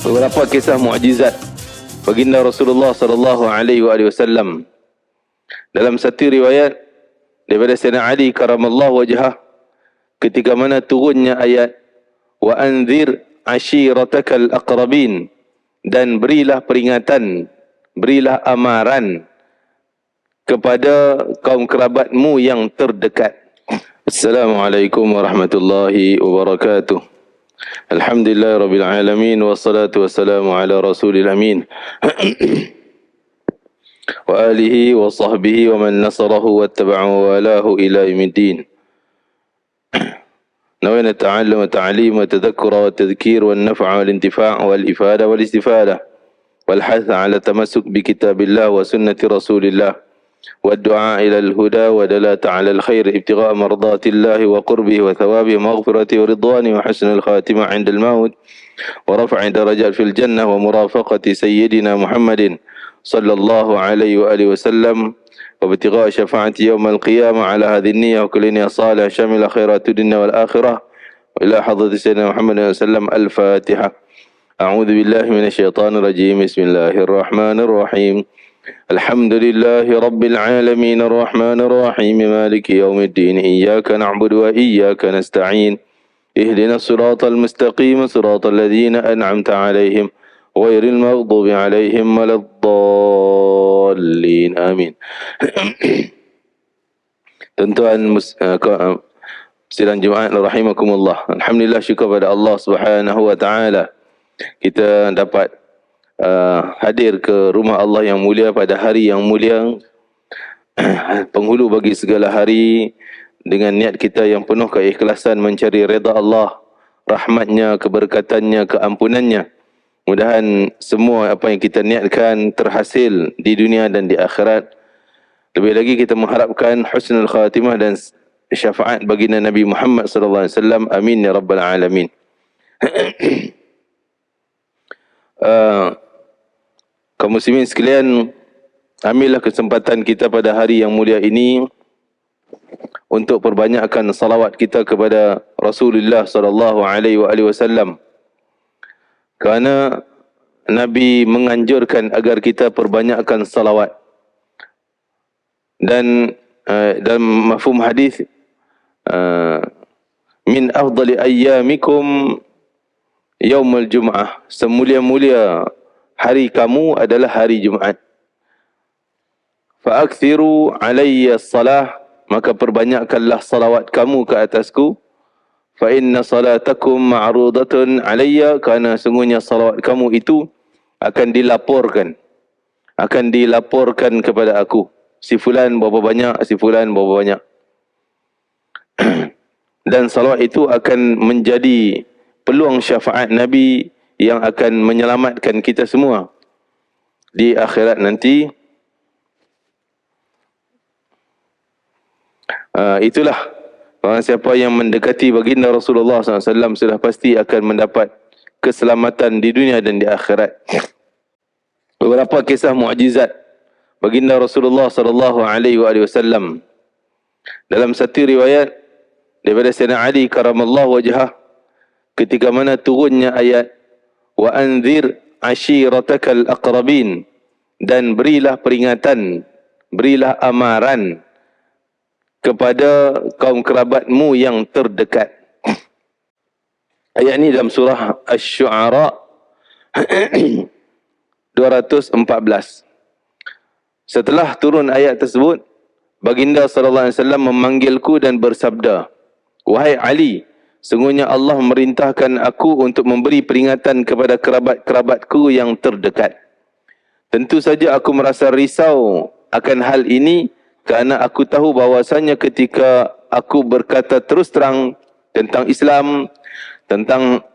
Beberapa kisah mukjizat baginda Rasulullah sallallahu alaihi wasallam. Dalam satu riwayat daripada Sayyidina Ali karamallahu wajhah, ketika mana turunnya ayat wa anzir ashiratakal aqrabin, dan berilah peringatan, berilah amaran kepada kaum kerabatmu yang terdekat. Assalamualaikum warahmatullahi wabarakatuh. Alhamdulillah rabbil alamin, wassalatu wassalamu ala rasulil amin wa alihi wa sahbihi wa man nasarahu wattaba'ahu wa alahu ila yaumiddin. نوينا التعلم والتعليم والتذكر والتذكير والنفع والانتفاع والإفادة والاستفادة والحث على التمسك بكتاب الله وسنة رسول الله والدعاء إلى الهدى ودلالة على الخير ابتغاء مرضات الله وقربه وثوابه ومغفرته ورضوانه وحسن الخاتمة عند الموت ورفع درجات في الجنة ومرافقة سيدنا محمد صلى الله عليه وآله وسلم وابتغاء شفاعة يوم القيامة على هذه النية وكل نية صالحة شاملة خيرات الدنيا والآخرة وإلى حضرة سيدنا محمد صلى الله عليه وسلم. الفاتحة. أعوذ بالله من الشيطان الرجيم. بسم الله الرحمن الرحيم. الحمد لله رب العالمين الرحمن الرحيم مالك يوم الدين إياك نعبد وإياك نستعين اهدنا الصراط المستقيم صراط الذين أنعمت عليهم غير المغضوب عليهم ولا الضالين آمين. Tuan-tuan sidang Jumaat rahimakumullah. Alhamdulillah, syukur pada Allah Subhanahu wa taala kita dapat hadir ke rumah Allah yang mulia pada hari yang mulia, penghulu bagi segala hari, dengan niat kita yang penuh keikhlasan mencari redha Allah, rahmatnya, keberkatannya, keampunannya. Mudahan semua apa yang kita niatkan terhasil di dunia dan di akhirat. Lebih lagi kita mengharapkan husnul khatimah dan syafaat baginda Nabi Muhammad sallallahu alaihi wasallam. Amin ya rabbal alamin. Kaum muslimin sekalian, ambillah kesempatan kita pada hari yang mulia ini untuk perbanyakkan salawat kita kepada Rasulullah sallallahu alaihi wasallam. Kerana Nabi menganjurkan agar kita perbanyakkan salawat. Dan dalam mafhum hadis, min afdali ayyamikum yaumul jum'ah, semulia-mulia hari kamu adalah hari Jumaat. Fa akthiru alayya salah, maka perbanyakkanlah salawat kamu ke atasku. Fa inna salatakum ma'rudatun alayya, kerana sungguhnya salawat kamu itu akan dilaporkan kepada aku. Si fulan berapa banyak, si fulan berapa banyak. Dan salawat itu akan menjadi peluang syafaat Nabi yang akan menyelamatkan kita semua di akhirat nanti. Itulah, orang siapa yang mendekati baginda Rasulullah SAW sudah pasti akan mendapat keselamatan di dunia dan di akhirat. Beberapa kisah mukjizat baginda Rasulullah sallallahu alaihi wasallam. Dalam satu riwayat daripada Sayyidina Ali karamallahu wajhah, ketika mana turunnya ayat wa anzir ashiratakal aqrabin, dan berilah peringatan, berilah amaran kepada kaum kerabatmu yang terdekat. Ayat ini dalam surah Asy-Syu'ara 214. Setelah turun ayat tersebut, baginda sallallahu alaihi wasallam memanggilku dan bersabda, wahai Ali, sungguhnya Allah memerintahkan aku untuk memberi peringatan kepada kerabat-kerabatku yang terdekat. Tentu saja aku merasa risau akan hal ini, kerana aku tahu bahawasanya ketika aku berkata terus terang tentang Islam, tentang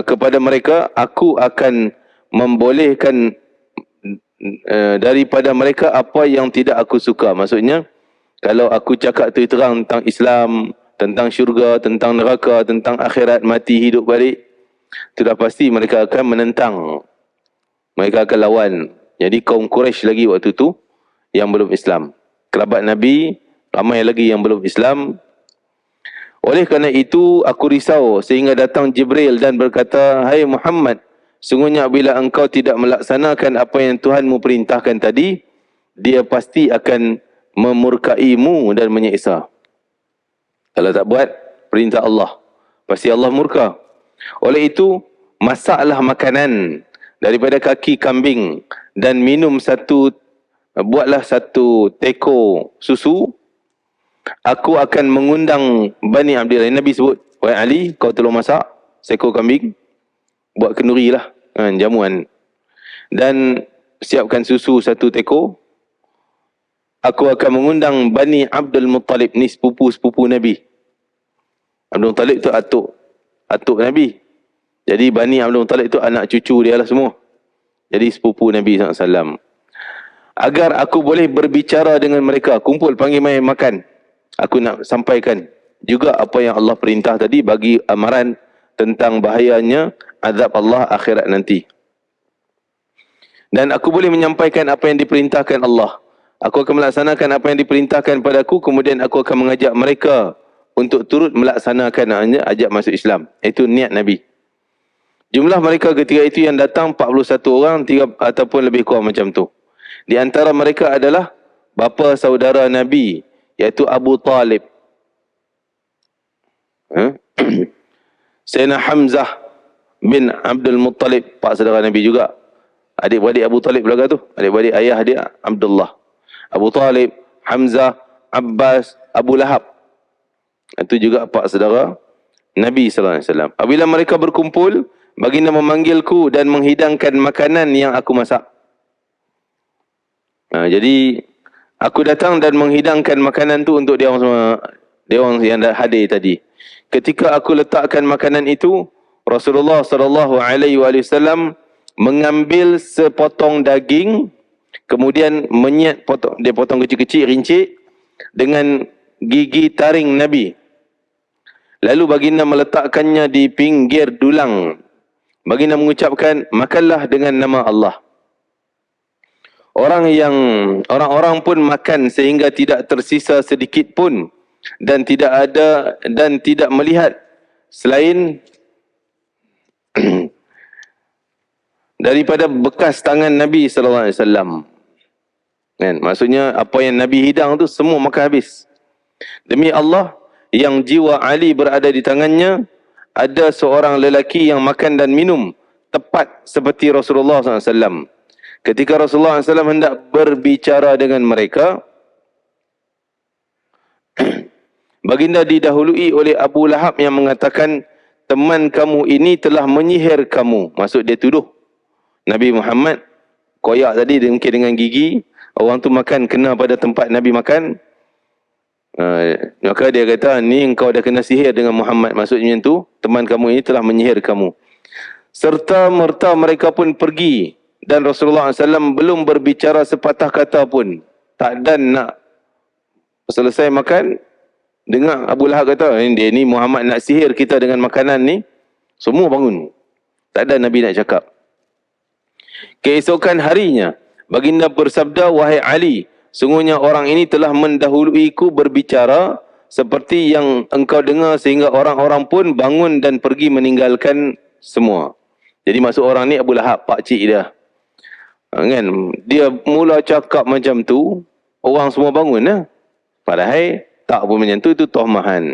kepada mereka, aku akan membolehkan daripada mereka apa yang tidak aku suka. Maksudnya, kalau aku cakap terang tentang Islam, tentang syurga, tentang neraka, tentang akhirat, mati, hidup balik, sudah pasti mereka akan menentang, mereka akan lawan. Jadi kaum Quraisy lagi waktu tu yang belum Islam, kerabat Nabi ramai lagi yang belum Islam. Oleh kerana itu aku risau, sehingga datang Jibril dan berkata, hai Muhammad, Sungguhnya bila engkau tidak melaksanakan apa yang Tuhanmu perintahkan tadi, dia pasti akan memurkaimu dan menyiksa. Kalau tak buat perintah Allah, pasti Allah murka. Oleh itu, masaklah makanan daripada kaki kambing dan buatlah satu teko susu. Aku akan mengundang Bani Abdillah. Nabi sebut, wahai Ali, kau tolong masak seekor kambing, buat kenduri lah, jamuan. Dan siapkan susu satu teko. Aku akan mengundang Bani Abdul Muttalib, ni sepupu-sepupu Nabi. Abdul Muttalib tu atuk Nabi. Jadi Bani Abdul Muttalib tu anak cucu dia lah semua. Jadi sepupu Nabi SAW. Agar aku boleh berbicara dengan mereka. Kumpul, panggil mai makan. Aku nak sampaikan juga apa yang Allah perintah tadi, bagi amaran tentang bahayanya azab Allah akhirat nanti. Dan aku boleh menyampaikan apa yang diperintahkan Allah. Aku akan melaksanakan apa yang diperintahkan padaku, kemudian aku akan mengajak mereka untuk turut melaksanakan, ajak masuk Islam. Itu niat Nabi. Jumlah mereka ketika itu yang datang 41 orang, ataupun lebih kurang macam tu. Di antara mereka adalah bapa saudara Nabi, iaitu Abu Talib. Sayyidina Hamzah bin Abdul Muttalib, pak saudara Nabi juga. Adik-beradik Abu Talib belakang tu. Adik-beradik ayah dia Abdullah. Abu Talib, Hamzah, Abbas, Abu Lahab. Itu juga pak saudara Nabi SAW. Apabila mereka berkumpul, baginda memanggilku dan menghidangkan makanan yang aku masak. Jadi aku datang dan menghidangkan makanan tu untuk dia orang semua, dia orang yang dah hadir tadi. Ketika aku letakkan makanan itu, Rasulullah SAW mengambil sepotong daging, kemudian dia potong kecil-kecil, rincik dengan gigi taring Nabi. Lalu baginda meletakkannya di pinggir dulang. Baginda mengucapkan, makanlah dengan nama Allah. Orang-orang pun makan sehingga tidak tersisa sedikit pun, dan tidak melihat selain daripada bekas tangan Nabi SAW. Kan? Maksudnya apa yang Nabi hidang tu semua makan habis. Demi Allah yang jiwa Ali berada di tangannya, ada seorang lelaki yang makan dan minum tepat seperti Rasulullah SAW. Ketika Rasulullah SAW hendak berbicara dengan mereka, baginda didahului oleh Abu Lahab yang mengatakan, teman kamu ini telah menyihir kamu. Maksud dia tuduh Nabi Muhammad koyak tadi mungkin dengan gigi. Orang tu makan kena pada tempat Nabi makan. Maka dia kata, ni engkau dah kena sihir dengan Muhammad. Maksudnya tu, teman kamu ini telah menyihir kamu. Serta merta mereka pun pergi. Dan Rasulullah SAW belum berbicara sepatah kata pun. Tak dan nak selesai makan, dengar Abu Lahab kata, dia ni Muhammad nak sihir kita dengan makanan ni. Semua bangun. Tak ada Nabi nak cakap. Keesokan harinya, baginda bersabda, wahai Ali, sungguhnya orang ini telah mendahuluiku berbicara seperti yang engkau dengar, sehingga orang-orang pun bangun dan pergi meninggalkan semua. Jadi maksud orang ni Abu Lahab, pakcik dia. Kan? Dia mula cakap macam tu, orang semua bangun lah. Padahal tak pun macam tu, itu tohmahan.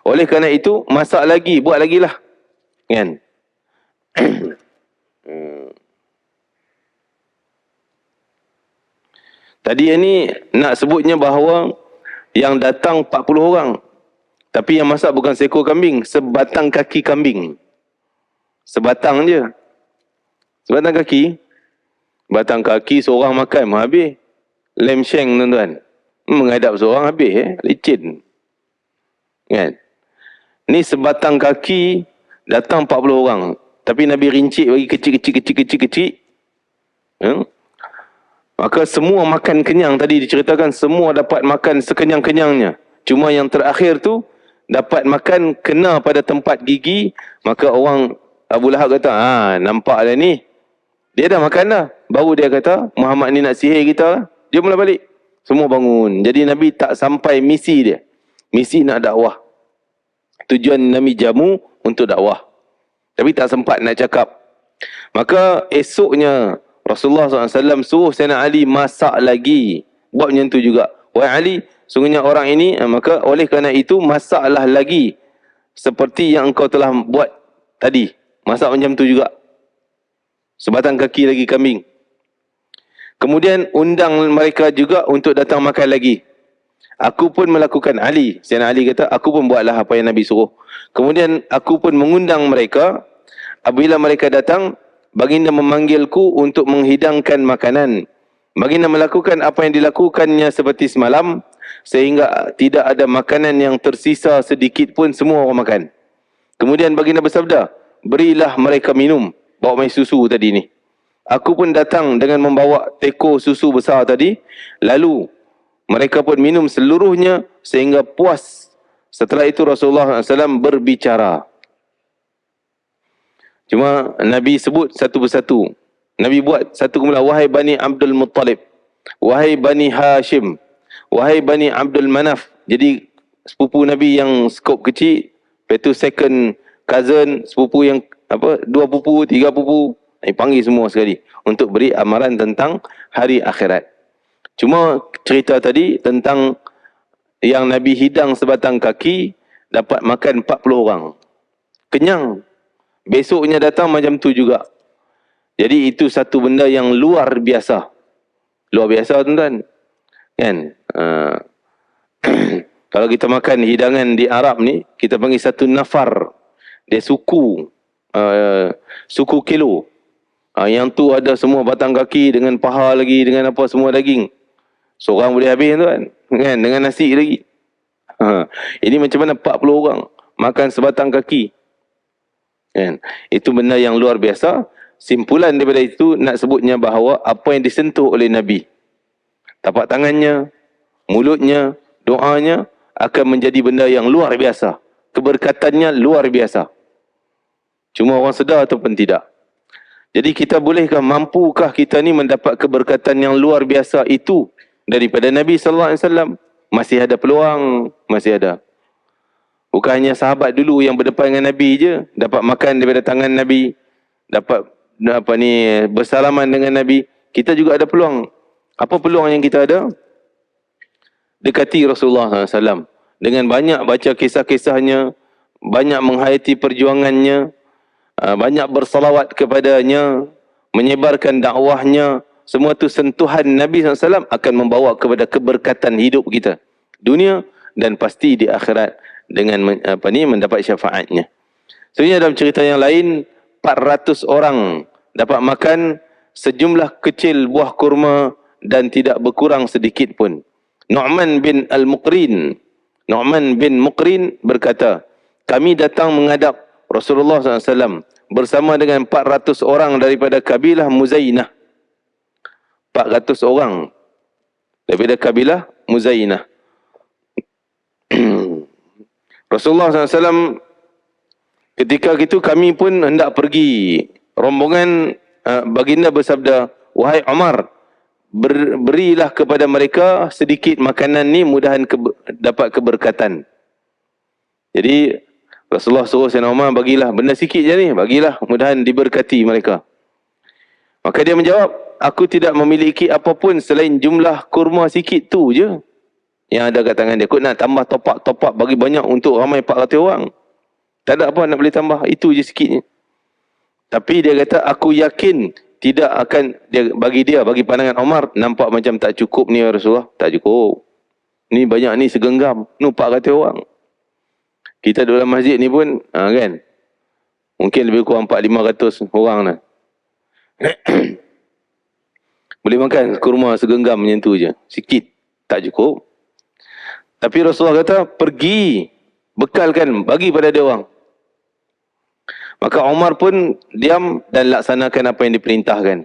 Oleh kerana itu, masak lagi, buat lagi lah. Kan? Tadi ini nak sebutnya bahawa yang datang 40 orang. Tapi yang masak bukan seekor kambing, sebatang kaki kambing. Sebatang je. Sebatang kaki. Batang kaki seorang makan habis. Lem sheng tuan-tuan. Menghadap seorang habis licin. Kan? Ni sebatang kaki datang 40 orang. Tapi Nabi rincik bagi kecil-kecil. Maka semua makan kenyang. Tadi diceritakan semua dapat makan sekenyang-kenyangnya. Cuma yang terakhir tu dapat makan kena pada tempat gigi. Maka orang Abu Lahab kata, nampak dah ni. Dia dah makan dah. Baru dia kata, Muhammad ni nak sihir kita. Dia mula balik. Semua bangun. Jadi Nabi tak sampai misi dia. Misi nak dakwah. Tujuan Nabi jamu untuk dakwah. Tapi tak sempat nak cakap. Maka esoknya Rasulullah SAW suruh Sayyidina Ali masak lagi. Buat macam tu juga. Wahai Ali, sungguhnya orang ini, maka oleh kerana itu masaklah lagi. Seperti yang engkau telah buat tadi. Masak macam tu juga. Sebatang kaki lagi kambing. Kemudian undang mereka juga untuk datang makan lagi. Aku pun melakukan, Sayyidina Ali kata, aku pun buatlah apa yang Nabi suruh. Kemudian aku pun mengundang mereka. Apabila mereka datang, baginda memanggilku untuk menghidangkan makanan. Baginda melakukan apa yang dilakukannya seperti semalam, sehingga tidak ada makanan yang tersisa sedikit pun, semua orang makan. Kemudian baginda bersabda, berilah mereka minum. Bawa main susu tadi ni. Aku pun datang dengan membawa teko susu besar tadi. Lalu mereka pun minum seluruhnya sehingga puas. Setelah itu Rasulullah SAW berbicara. Cuma Nabi sebut satu persatu. Nabi buat satu kemudian. Wahai Bani Abdul Muttalib. Wahai Bani Hashim. Wahai Bani Abdul Manaf. Jadi sepupu Nabi yang skop kecil. Lepas tu second cousin, sepupu yang apa, 2 pupu, 3 pupu. Panggil semua sekali. Untuk beri amaran tentang hari akhirat. Cuma cerita tadi tentang yang Nabi hidang sebatang kaki, dapat makan 40 orang. Kenyang. Besoknya datang macam tu juga. Jadi itu satu benda yang luar biasa. Luar biasa tuan-tuan. Kan? Kalau kita makan hidangan di Arab ni, kita panggil satu nafar. Dia suku. Suku kilo. Yang tu ada semua batang kaki dengan paha lagi, dengan apa semua daging. Seorang boleh habis tuan. Kan? Dengan nasi lagi. Ini macam mana 40 orang makan sebatang kaki. Kan? Itu benda yang luar biasa. Simpulan daripada itu nak sebutnya bahawa apa yang disentuh oleh Nabi, tapak tangannya, mulutnya, doanya akan menjadi benda yang luar biasa. Keberkatannya luar biasa. Cuma orang sedar ataupun tidak. Jadi kita bolehkah, mampukah kita ni mendapat keberkatan yang luar biasa itu daripada Nabi SAW? Masih ada peluang, masih ada. Bukan hanya sahabat dulu yang berdepan dengan Nabi je dapat makan daripada tangan Nabi, dapat bersalaman dengan Nabi. Kita juga ada peluang. Apa peluang yang kita ada? Dekati Rasulullah SAW. Dengan banyak baca kisah-kisahnya, banyak menghayati perjuangannya, banyak bersalawat kepadanya, menyebarkan dakwahnya. Semua tu sentuhan Nabi SAW akan membawa kepada keberkatan hidup kita. Dunia dan pasti di akhirat dengan mendapat syafaatnya. Sebenarnya dalam cerita yang lain, 400 orang dapat makan sejumlah kecil buah kurma dan tidak berkurang sedikit pun. Nu'man bin Muqrin berkata, kami datang menghadap Rasulullah SAW bersama dengan 400 orang daripada kabilah Muzainah. 400 orang daripada kabilah Muzainah. Rasulullah SAW ketika itu kami pun hendak pergi. Rombongan baginda bersabda, wahai Umar, berilah kepada mereka sedikit makanan ni, mudahan dapat keberkatan. Jadi Rasulullah suruh Sayyidina Umar, bagilah benda sikit je ni, bagilah, mudahan diberkati mereka. Maka dia menjawab, aku tidak memiliki apapun selain jumlah kurma sikit tu je yang ada kat tangan dia. Kau nak tambah top up bagi banyak untuk ramai 400 orang. Tak ada apa nak boleh tambah, itu je sikitnya. Tapi dia kata, aku yakin tidak akan, bagi pandangan Umar, nampak macam tak cukup ni ya Rasulullah. Tak cukup. Ni banyak ni, segenggam. Ni 400 orang. Kita dalam masjid ni pun, kan, mungkin lebih kurang 400-500 orang lah. Boleh makan kurma segenggam macam tu je. Sikit. Tak cukup. Tapi Rasulullah kata, pergi, bekalkan, bagi pada dia orang. Maka Umar pun diam dan laksanakan apa yang diperintahkan.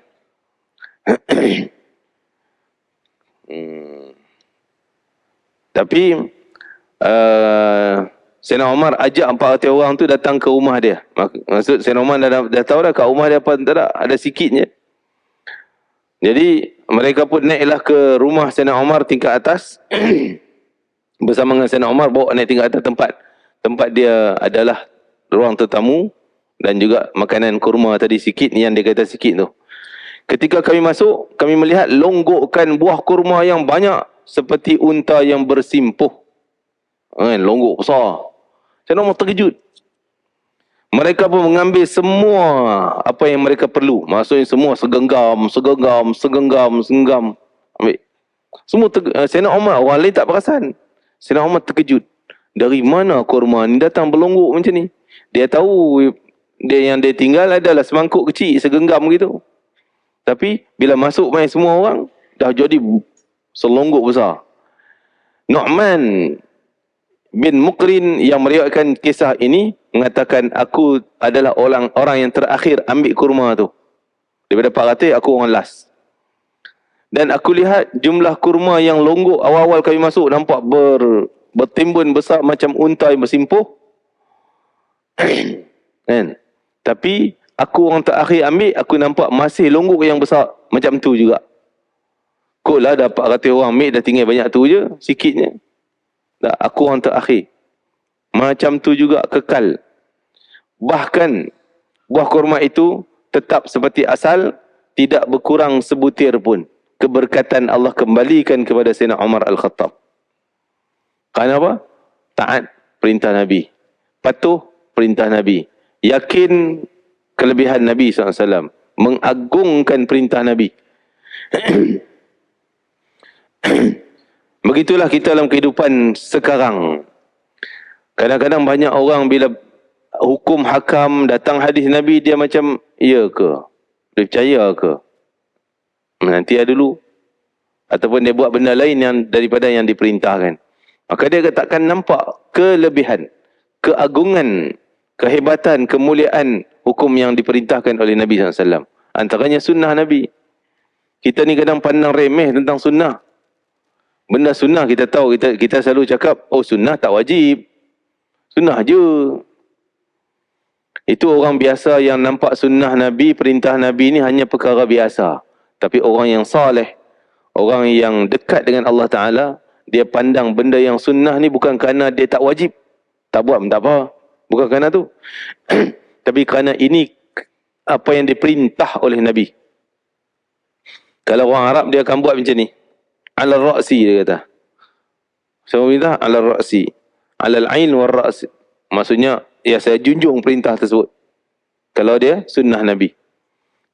Tapi Sayyidina Umar ajak 400 orang tu datang ke rumah dia. Maksud Sayyidina Umar dah tahu dah kat rumah dia apa, tak ada sikitnya. Jadi mereka pun naiklah ke rumah Sayyidina Umar tingkat atas. Bersama dengan Sayyidina Umar bawa naik tingkat atas tempat dia adalah ruang tetamu. dan juga makanan kurma tadi sikit yang dia kata sikit tu. Ketika kami masuk, kami melihat longgokkan buah kurma yang banyak seperti unta yang bersimpuh. Longgok besar. Saya nak terkejut. Mereka pun mengambil semua apa yang mereka perlu. Maksudnya semua segenggam. Ambil. Semua Sayyidina Umar, orang lain tak perasan. Sayyidina Umar terkejut. Dari mana kurma ni datang berlonggok macam ni? Dia tahu yang dia tinggal adalah semangkuk kecil, segenggam gitu. Tapi bila masuk main semua orang, dah jadi selonggok besar. Nu'man bin Muqrin yang meriwayatkan kisah ini mengatakan, aku adalah orang yang terakhir ambil kurma tu. Daripada 400, aku orang last. Dan aku lihat jumlah kurma yang longgok awal-awal kami masuk nampak bertimbun besar macam unta yang bersimpuh. Kan? Tapi aku orang terakhir ambil, aku nampak masih longgok yang besar macam tu juga. Kot lah dapat 400 orang ambil, dah tinggal banyak tu je, sikitnya. Dah, aku orang terakhir. Macam tu juga kekal. Bahkan buah kurma itu tetap seperti asal, tidak berkurang sebutir pun. Keberkatan Allah kembalikan kepada Sayyidina Umar Al-Khattab. Kerana apa? Taat perintah Nabi. Patuh perintah Nabi. Yakin kelebihan Nabi SAW. Mengagungkan perintah Nabi. Begitulah kita dalam kehidupan sekarang. Kadang-kadang banyak orang bila hukum hakam datang hadis Nabi, dia macam, ya ke? Dia percaya ke? Nanti dulu. Ataupun dia buat benda lain yang daripada yang diperintahkan. Maka dia takkan nampak kelebihan, keagungan, kehebatan, kemuliaan hukum yang diperintahkan oleh Nabi SAW. Antaranya sunnah Nabi. Kita ni kadang pandang remeh tentang sunnah. Benda sunnah kita tahu, kita selalu cakap, oh sunnah tak wajib. Sunnah je. Itu orang biasa yang nampak sunnah Nabi, perintah Nabi ni hanya perkara biasa. Tapi orang yang saleh, orang yang dekat dengan Allah Ta'ala, dia pandang benda yang sunnah ni bukan kerana dia tak wajib. Tak buat pun tak apa. Bukan kerana tu. Tapi kerana ini apa yang diperintah oleh Nabi. Kalau orang Arab dia akan buat macam ni. Alal ra'si dia kata. Saya minta alal ra'si. Alal ain wal ra'si. Maksudnya, ya saya junjung perintah tersebut. Kalau dia sunnah Nabi.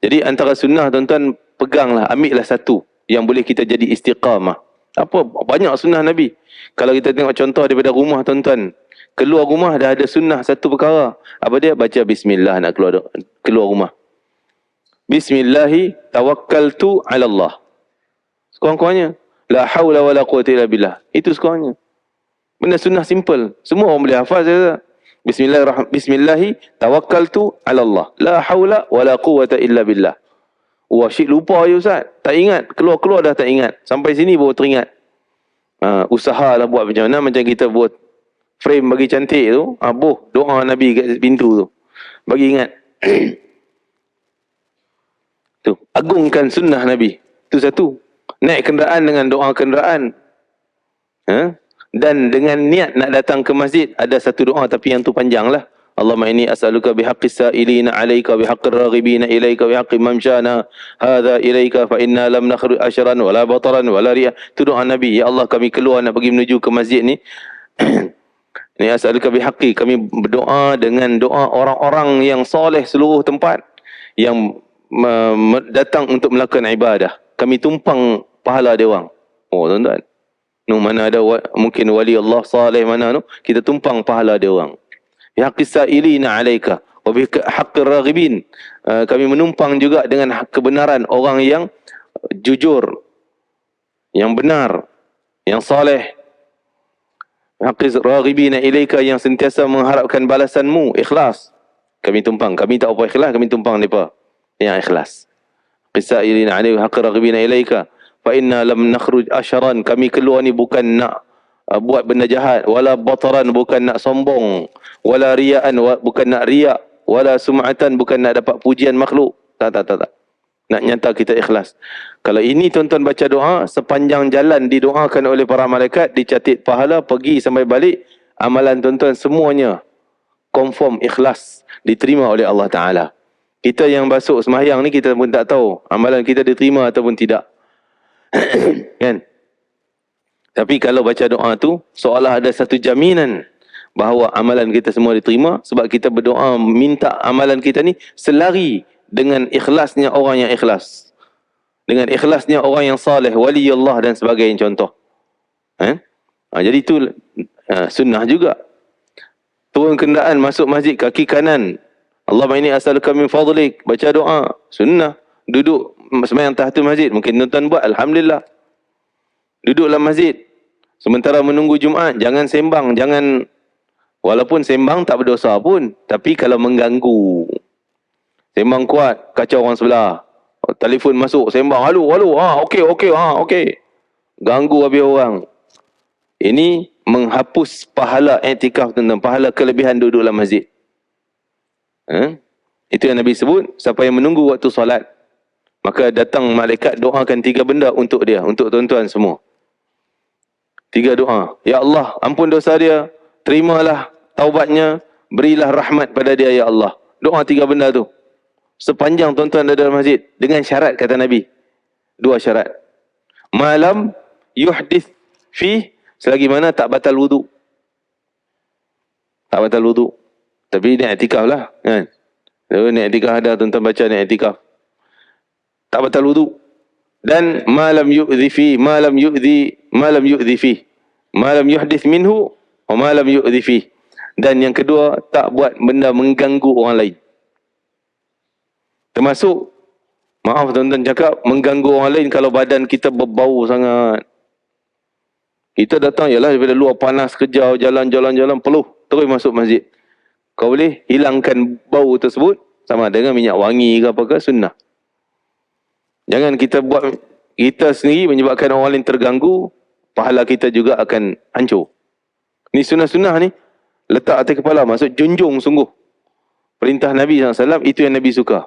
Jadi antara sunnah tuan-tuan, peganglah, ambillah satu yang boleh kita jadi istiqamah. Apa? Banyak sunnah Nabi. Kalau kita tengok contoh daripada rumah tuan-tuan, keluar rumah dah ada sunnah satu perkara. Apa dia? Baca bismillah nak keluar rumah. Bismillahi tawakkaltu ala Allah. Sekurang-kurangnya. La hawla wa la quwwata illa billah. Itu sekurangnya. Benda sunnah simple. Semua orang boleh hafal. Bismillahi tawakkaltu ala Allah. La hawla wa la quwwata illa billah. Wah, syik lupa je Ustaz. Tak ingat. Keluar-keluar dah tak ingat. Sampai sini baru teringat. Usahalah buat macam mana. Macam kita buat frame bagi cantik tu. Doa Nabi kat pintu tu. Bagi ingat. Tu. Agungkan sunnah Nabi. Itu satu. Naik kenderaan dengan doa kenderaan. Dan dengan niat nak datang ke masjid, ada satu doa tapi yang tu panjang lah. Allahumma inni as'aluka bihaqqis sa'ilina alayka bihaqqir raghibina ilayka bihaqqi mamshana hadha ilayka fa inna lam nakhruj ashran wala bataran wala riya. Itu doa Nabi. Ya Allah, kami keluar nak pergi menuju ke masjid ni. Ni as'aluka bihaqqi. Kami berdoa dengan doa orang-orang yang soleh seluruh tempat yang datang untuk melakukan ibadah. Kami tumpang pahala dia orang. Oh tuan-tuan. Mana ada mungkin wali Allah saleh mana tu, kita tumpang pahala dia orang. Bihaqqis sa'ilina alaika wa bihaqqir raghibin. Kami menumpang juga dengan kebenaran orang yang jujur, yang benar, yang saleh. Bihaqqis raghibina ilaika, yang sentiasa mengharapkan balasanmu, ikhlas. Kami tumpang, kami tak apa ikhlas, kami tumpang depa yang ikhlas. Bihaqqis sa'ilina alaika wa bihaqqir raghibina ilaika fa inna lam nakhruj asharan. Kami keluar ni bukan nak buat benda jahat, wala bataran, bukan nak sombong, wala riyaan, bukan nak riak, wala sum'atan, bukan nak dapat pujian makhluk. Tak. Nak nyata kita ikhlas. Kalau ini tuan-tuan baca doa, sepanjang jalan didoakan oleh para malaikat, dicatat pahala, pergi sampai balik, amalan tuan-tuan semuanya confirm ikhlas, diterima oleh Allah Ta'ala. Kita yang basuh sembahyang ni kita pun tak tahu amalan kita diterima ataupun tidak. Kan? Tapi kalau baca doa tu, seolah ada satu jaminan bahawa amalan kita semua diterima, sebab kita berdoa minta amalan kita ni selari dengan ikhlasnya orang yang ikhlas, dengan ikhlasnya orang yang saleh, wali Allah dan sebagainya, contoh. Jadi itu sunnah juga. Turun kenderaan masuk masjid, kaki kanan, Allahumma inni as'aluka min fadlik, baca doa, sunnah. Duduk sembahyang tahiyatul masjid, mungkin tuan-tuan buat, alhamdulillah. Duduk dalam masjid sementara menunggu Jumaat, jangan sembang, jangan, walaupun sembang tak berdosa pun, tapi kalau mengganggu, sembang kuat, kacau orang sebelah, telefon masuk, sembang, halo, okey, ganggu habis orang. Ini menghapus pahala i'tikaf, tentang pahala kelebihan duduk dalam masjid. Itu yang Nabi sebut, siapa yang menunggu waktu solat, maka datang malaikat doakan 3 benda untuk dia, untuk tuan-tuan semua. 3 doa. Ya Allah, ampun dosa dia, terimalah taubatnya, berilah rahmat pada dia ya Allah. Doa 3 benda tu. Sepanjang tuan-tuan ada dalam masjid, dengan syarat kata Nabi. 2 syarat. Malam yuhdith fi, selagi mana tak batal wudu. Tak batal wudu. Tapi ni i'tikaf lah, kan? Ni i'tikaf ada, tuan-tuan baca ni i'tikaf. Tak batal wudu. Dan malam yu'dhi fi, malam yu'dhi fi, malam yuhdith minhu, wa malam yu'dhi fi. Dan yang kedua, tak buat benda mengganggu orang lain. Termasuk, maaf tuan-tuan cakap, mengganggu orang lain kalau badan kita berbau sangat. Kita datang, ialah daripada luar panas, kerja, jalan, peluh, terus masuk masjid. Kau boleh hilangkan bau tersebut, sama dengan minyak wangi ke apa ke, sunnah. Jangan kita buat, kita sendiri menyebabkan orang lain terganggu, pahala kita juga akan hancur. Ni sunnah-sunnah ni, letak atas kepala, maksud junjung sungguh. Perintah Nabi SAW, itu yang Nabi suka.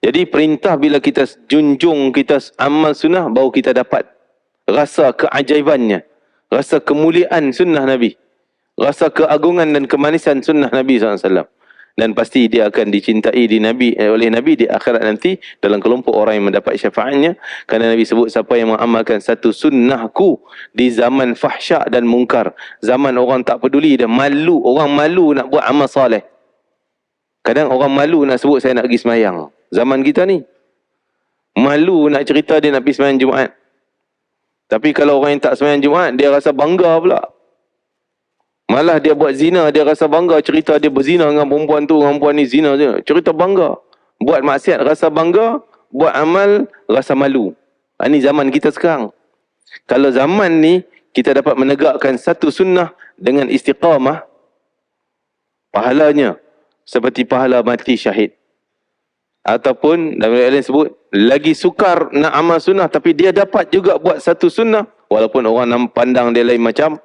Jadi perintah bila kita junjung, kita amal sunnah, baru kita dapat rasa keajaibannya, rasa kemuliaan sunnah Nabi, rasa keagungan dan kemanisan sunnah Nabi SAW. Dan pasti dia akan dicintai oleh Nabi di akhirat nanti, dalam kelompok orang yang mendapat syafaatnya. Kerana Nabi sebut, siapa yang mengamalkan satu sunnahku di zaman fahsyak dan mungkar, zaman orang tak peduli dan malu, orang malu nak buat amal soleh. Kadang orang malu nak sebut saya nak pergi semayang. Zaman kita ni malu nak cerita dia nak pergi semayang Jumaat. Tapi kalau orang yang tak semayang Jumaat, dia rasa bangga pula. Malah dia buat zina, dia rasa bangga, cerita dia berzina dengan perempuan tu, dengan perempuan ni zina je. Cerita bangga. Buat maksiat rasa bangga, buat amal rasa malu. Ini zaman kita sekarang. Kalau zaman ni kita dapat menegakkan satu sunnah dengan istiqamah, pahalanya seperti pahala mati syahid. Ataupun dalam ayat lain sebut, lagi sukar nak amal sunnah, tapi dia dapat juga buat satu sunnah, walaupun orang pandang dia lain macam.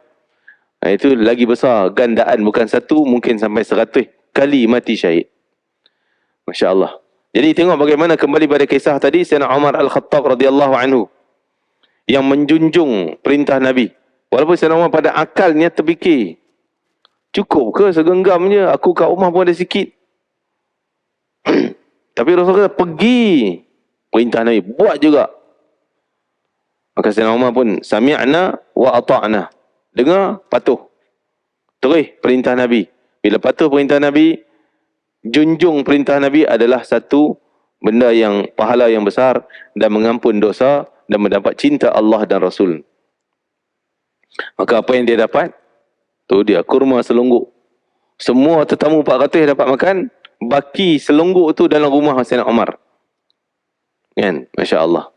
Itu lagi besar gandaan, bukan satu, mungkin sampai 100 kali mati syahid. Masya Allah. Jadi tengok bagaimana kembali pada kisah tadi, Sayyidina Umar Al-Khattab radhiyallahu anhu yang menjunjung perintah Nabi. Walaupun Sayyidina Umar pada akalnya terfikir, cukup ke segenggam je, aku kat rumah pun ada sikit. Tapi Rasulullah kata, pergi. Perintah Nabi, buat juga. Maka Sayyidina Umar pun, sami'na wa ata'na. Dengar, patuh. Terus perintah Nabi. Bila patuh perintah Nabi, junjung perintah Nabi adalah satu benda yang pahala yang besar dan mengampun dosa dan mendapat cinta Allah dan Rasul. Maka apa yang dia dapat? Tu dia, kurma selungguk. Semua tetamu 400 dapat makan, baki selungguk tu dalam rumah Sayyidina Umar. Kan? Masya Allah.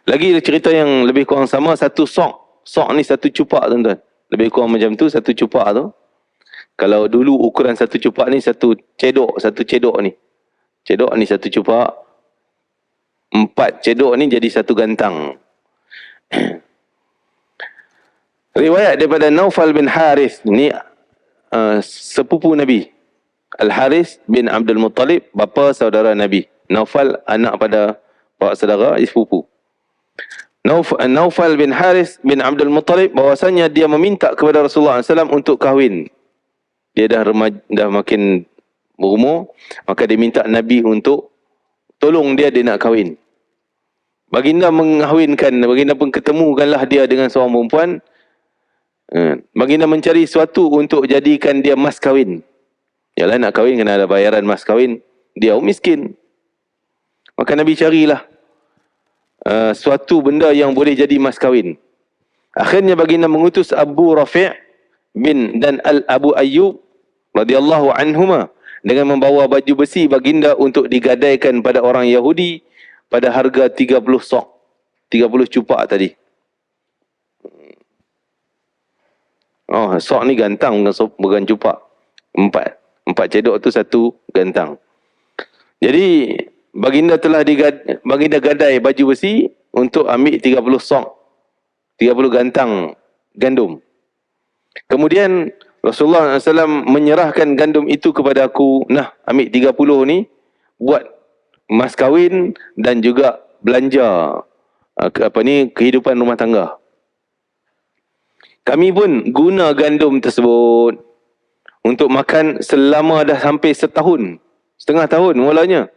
Lagi cerita yang lebih kurang sama, satu sok. Sok ni satu cupak tuan-tuan. Lebih kurang macam tu, satu cupak tu. Kalau dulu ukuran satu cupak ni, satu cedok ni. Cedok ni satu cupak. 4 cedok ni jadi satu gantang. Riwayat daripada Naufal bin Harith. Ni sepupu Nabi. Al-Harith bin Abdul Muttalib, bapa saudara Nabi. Naufal anak pada pak saudara, sepupu. Naufal bin Haris bin Abdul Muttalib, bahwasanya dia meminta kepada Rasulullah SAW untuk kahwin. Dia dah makin berumur, maka dia minta Nabi untuk tolong dia nak kahwin. Baginda mengahwinkan, baginda pun ketemukanlah dia dengan seorang perempuan. Baginda mencari sesuatu untuk jadikan dia mas kahwin. Yalah, nak kahwin kena ada bayaran mas kahwin. Dia miskin. Maka Nabi carilah suatu benda yang boleh jadi mas kahwin. Akhirnya baginda mengutus Abu Rafi' dan Abu Ayyub radhiyallahu anhuma dengan membawa baju besi baginda untuk digadaikan pada orang Yahudi pada harga 30 sok. 30 cupak tadi. Oh, sok ni gantang bukan cupak. 4 cedok tu 1 gantang. Jadi baginda telah baginda gadai baju besi untuk ambil 30 sok, 30 gantang gandum. Kemudian Rasulullah SAW menyerahkan gandum itu kepada aku. Nah, ambil 30 ni buat mas kahwin dan juga belanja kehidupan rumah tangga. Kami pun guna gandum tersebut untuk makan selama dah sampai setahun. Setengah tahun mulanya.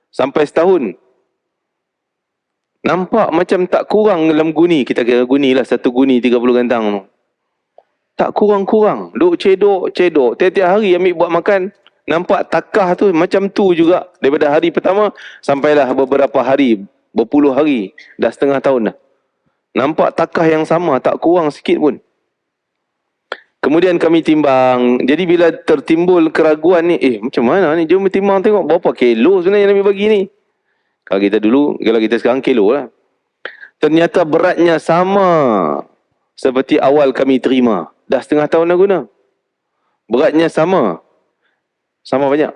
Sampai setahun. Nampak macam tak kurang dalam guni. Kita kira guni lah, 1 guni 30 gantang tu. Tak kurang-kurang. Duk cedok. Tiap-tiap hari ambil buat makan. Nampak takah tu macam tu juga. Daripada hari pertama sampailah beberapa hari. Berpuluh hari. Dah setengah tahun dah. Nampak takah yang sama. Tak kurang sikit pun. Kemudian kami timbang. Jadi bila tertimbul keraguan ni, macam mana ni? Jom timbang tengok berapa kilo sebenarnya Nabi bagi ni. Kalau kita dulu, kalau kita sekarang kilo lah. Ternyata beratnya sama seperti awal kami terima. Dah setengah tahun dah guna. Beratnya sama. Sama banyak.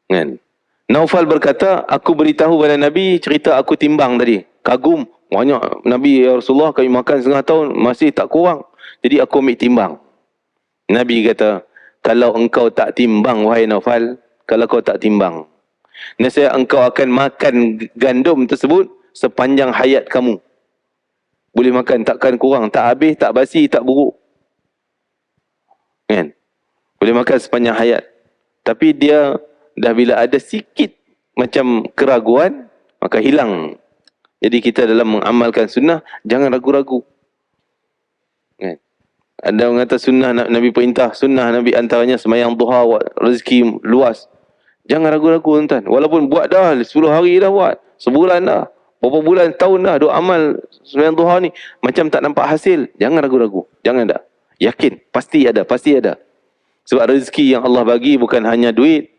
Kan? Naufal berkata, aku beritahu pada Nabi cerita aku timbang tadi. Kagum. Banyak Nabi, ya Rasulullah, kami makan setengah tahun masih tak kurang. Jadi aku ambil timbang. Nabi kata, kalau engkau tak timbang, wahai Naufal, kalau kau tak timbang, nescaya engkau akan makan gandum tersebut sepanjang hayat kamu. Boleh makan, takkan kurang, tak habis, tak basi, tak buruk. Kan? Boleh makan sepanjang hayat. Tapi dia dah bila ada sikit macam keraguan, maka hilang. Jadi kita dalam mengamalkan sunnah, jangan ragu-ragu. Kan? Ada orang kata sunnah Nabi perintah, sunnah Nabi antaranya semayang duha, rezeki luas. Jangan ragu-ragu tuan-tuan. Walaupun buat dah 10 hari dah buat, sebulan dah, berapa bulan, tahun dah duk amal semayang duha ni, macam tak nampak hasil. Jangan ragu-ragu. Jangan dah. Yakin. Pasti ada. Pasti ada. Sebab rezeki yang Allah bagi bukan hanya duit.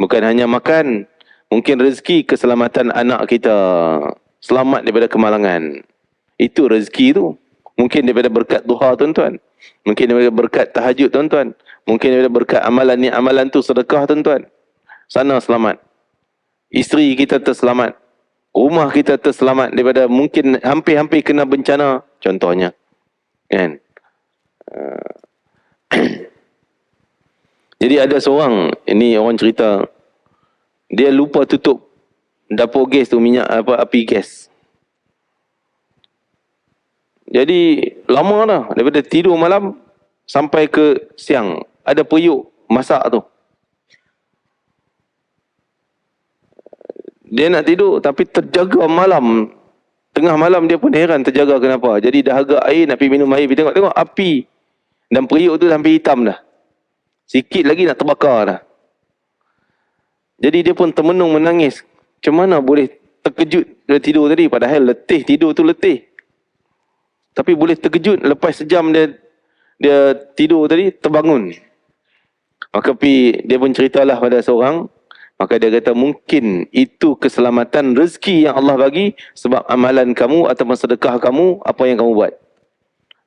Bukan hanya makan. Mungkin rezeki keselamatan anak kita. Selamat daripada kemalangan. Itu rezeki tu. Mungkin daripada berkat duha tuan-tuan. Mungkin daripada berkat tahajud tuan-tuan. Mungkin daripada berkat amalan ni, amalan tu sedekah tuan-tuan. Sana selamat. Isteri kita terselamat. Rumah kita terselamat daripada mungkin hampir-hampir kena bencana. Contohnya. Kan? Jadi ada seorang, ini orang cerita, dia lupa tutup dapur gas tu, minyak api gas. Jadi lama dah, daripada tidur malam sampai ke siang, ada periuk masak tu. Dia nak tidur tapi terjaga malam. Tengah malam dia pun heran terjaga kenapa. Jadi dah agak air, nak pergi minum air, pergi tengok api. Dan periuk tu sampai hitam dah. Sikit lagi nak terbakar dah. Jadi dia pun termenung menangis. Macam mana boleh terkejut dia tidur tadi. Padahal letih, tidur tu letih. Tapi boleh terkejut lepas sejam dia tidur tadi, terbangun. Maka dia pun ceritalah pada seorang. Maka dia kata mungkin itu keselamatan rezeki yang Allah bagi sebab amalan kamu atau sedekah kamu, apa yang kamu buat.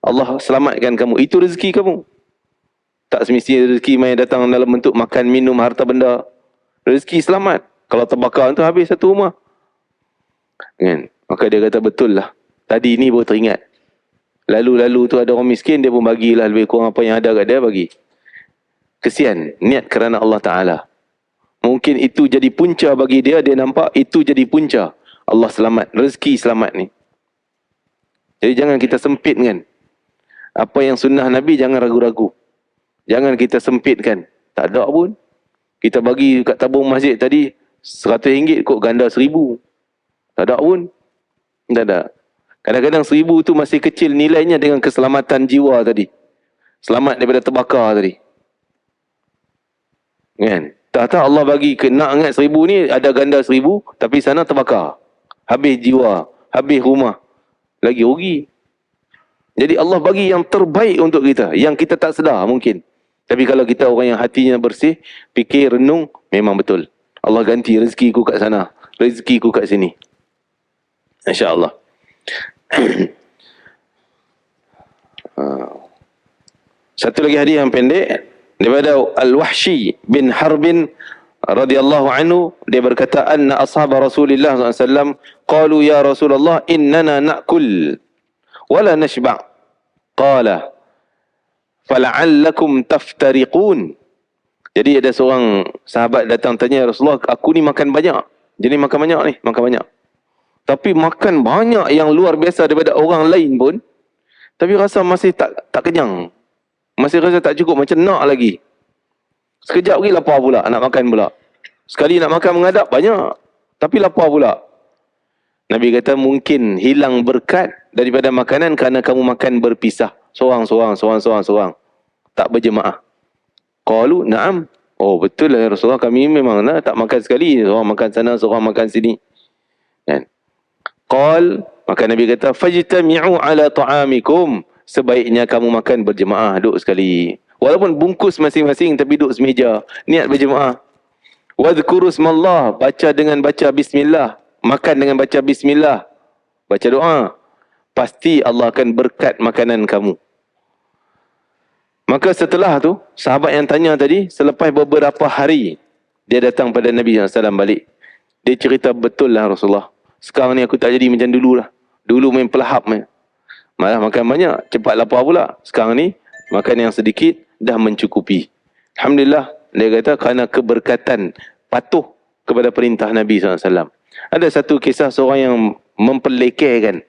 Allah selamatkan kamu. Itu rezeki kamu. Tak semestinya rezeki main datang dalam bentuk makan, minum, harta benda. Rezeki selamat. Kalau terbakar tu habis satu rumah. Kan? Maka dia kata betul lah. Tadi ni baru teringat. Lalu-lalu tu ada orang miskin, dia pun bagilah lebih kurang apa yang ada kat dia, bagi. Kesian. Niat kerana Allah Ta'ala. Mungkin itu jadi punca bagi dia, dia nampak itu jadi punca Allah selamat, rezeki selamat ni. Jadi jangan kita sempitkan. Apa yang sunnah Nabi jangan ragu-ragu. Jangan kita sempitkan. Tak ada pun. Kita bagi kat tabung masjid tadi RM100 kok ganda RM1,000. Tak ada pun. Tak ada. Kadang-kadang RM1,000 tu masih kecil nilainya dengan keselamatan jiwa tadi. Selamat daripada terbakar tadi. Kan? Tak Allah bagi nak ingat RM1,000 ni ada ganda RM1,000 tapi sana terbakar. Habis jiwa, habis rumah. Lagi rugi. Jadi Allah bagi yang terbaik untuk kita. Yang kita tak sedar mungkin. Tapi kalau kita orang yang hatinya bersih, fikir, renung, memang betul. Allah ganti rezekiku kat sana, rezekiku kat sini. InsyaAllah. Satu lagi hadis yang pendek daripada Al-Wahshi bin Harbin radhiyallahu anhu, dia berkata, anna ashab Rasulullah SAW qalu ya Rasulullah innana na'kul wala nashba'. Qala fala'allakum taftariqun. Jadi ada seorang sahabat datang tanya Rasulullah, aku ni makan banyak. Jadi makan banyak ni, makan banyak. Tapi makan banyak yang luar biasa daripada orang lain pun, tapi rasa masih tak kenyang. Masih rasa tak cukup, macam nak lagi. Sekejap lagi lapar pula, nak makan pula. Sekali nak makan menghadap banyak, tapi lapar pula. Nabi kata mungkin hilang berkat daripada makanan kerana kamu makan berpisah. Seorang. Tak berjemaah. Qalu na'am. Oh betul lah ya Rasulullah, kami memang tak makan sekali. Seorang makan sana, seorang makan sini. Kan? Qal, maka Nabi kata, fajtami'u ala ta'amikum. Sebaiknya kamu makan berjemaah, duduk sekali. Walaupun bungkus masing-masing, tapi duduk semeja. Niat berjemaah. Wadhkuru smallah, baca dengan baca bismillah. Makan dengan baca bismillah. Baca doa. Pasti Allah akan berkat makanan kamu. Maka setelah tu, sahabat yang tanya tadi, selepas beberapa hari, dia datang pada Nabi SAW balik. Dia cerita, betul lah Rasulullah. Sekarang ni aku tak jadi macam dulu lah. Dulu main pelahap main. Malah makan banyak, cepat lapar pula. Sekarang ni, makan yang sedikit, dah mencukupi. Alhamdulillah, dia kata kerana keberkatan patuh kepada perintah Nabi SAW. Ada satu kisah seorang yang memperlekehkan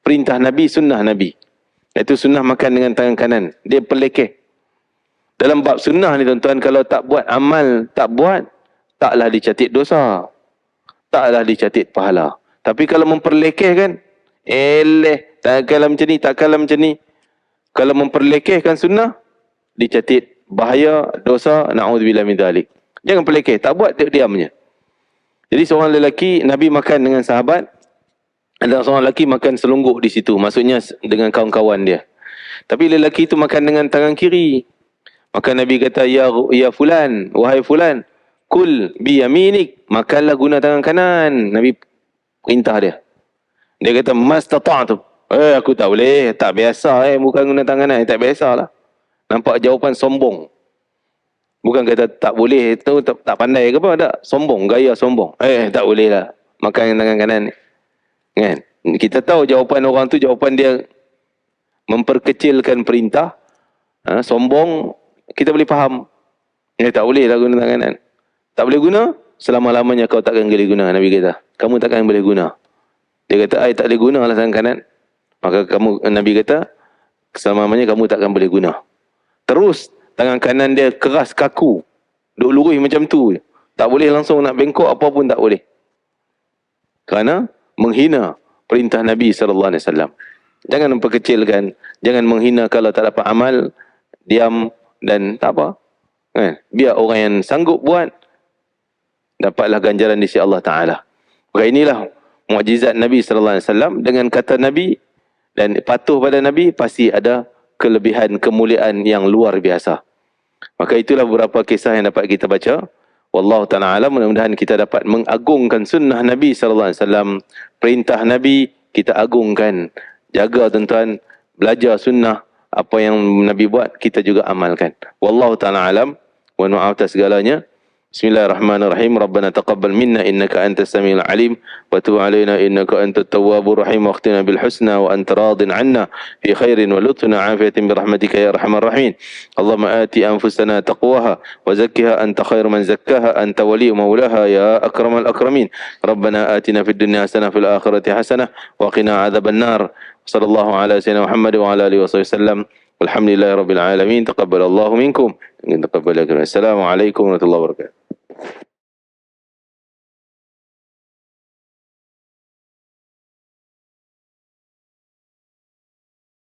perintah Nabi, sunnah Nabi. Iaitu sunnah makan dengan tangan kanan. Dia pelekeh. Dalam bab sunnah ni tuan-tuan, kalau tak buat amal, taklah dicatat dosa. Taklah dicatat pahala. Tapi kalau memperlekehkan, tak kalah macam ni, tak kalah macam ni. Kalau memperlekehkan sunnah, dicatat bahaya, dosa, na'udzubillah min dzalik. Jangan pelekeh, tak buat, diam je. Jadi seorang lelaki, Nabi makan dengan sahabat, ada seorang lelaki makan selungguk di situ, maksudnya dengan kawan-kawan dia. Tapi lelaki itu makan dengan tangan kiri. Maka Nabi kata, ya fulan, wahai fulan, kul bi yaminik, makanlah guna tangan kanan. Nabi perintah dia. Dia kata, mastata'tu. Aku tak boleh, tak biasa bukan guna tangan kanan, tak biasalah. Nampak jawapan sombong. Bukan kata tak boleh, itu tak pandai ke apa, tak. Sombong, gaya sombong. Tak boleh lah makan tangan kanan ni. Kan? Kita tahu jawapan orang tu, jawapan dia memperkecilkan perintah. Sombong, kita boleh faham. Tak boleh lah guna tangan kanan. Tak boleh guna, selama-lamanya kau takkan boleh guna, Nabi kata. Kamu takkan boleh guna. Dia kata, tak boleh guna lah tangan kanan. Maka Nabi kata, selama-lamanya kamu takkan boleh guna. Terus, tangan kanan dia keras, kaku. Duk lurus macam tu. Tak boleh langsung nak bengkok, apa pun tak boleh. Kerana menghina perintah Nabi SAW. Jangan memperkecilkan, jangan menghina kalau tak dapat amal, diam dan tak apa. Biar orang yang sanggup buat, dapatlah ganjaran di sisi Allah Ta'ala. Maka inilah mukjizat Nabi SAW. Dengan kata Nabi dan patuh pada Nabi, pasti ada kelebihan, kemuliaan yang luar biasa. Maka itulah beberapa kisah yang dapat kita baca. Wallahu ta'ala alam, mudah-mudahan kita dapat mengagungkan sunnah Nabi SAW. Perintah Nabi kita agungkan. Jaga tuan-tuan, belajar sunnah. Apa yang Nabi buat, kita juga amalkan. Wallahu ta'ala alam. Mohon maaf atas segalanya. Bismillahirrahmanirrahim. Rabbana taqabbal minna innaka antas samiul alim wa tub alaina innaka antat tawwabur rahim waqtina bil husna wa anta radin 'anna fi khairin wa lutfin afiyatin bi rahmatika ya arhamar rahimin. Allahumma ati anfusana taqwaha wa zakkiha anta khairu man zakkaha anta waliyyu maulaha ya akramal akramin. Rabbana atina fid dunya hasanah fil akhirati hasanah wa qina adzaban nar. Sallallahu ala sayyidina Muhammad wa ala alihi wasallam. Walhamdulillahirabbil alamin. Taqabbalallahu minkum. Assalamualaikum warahmatullahi wabarakatuh.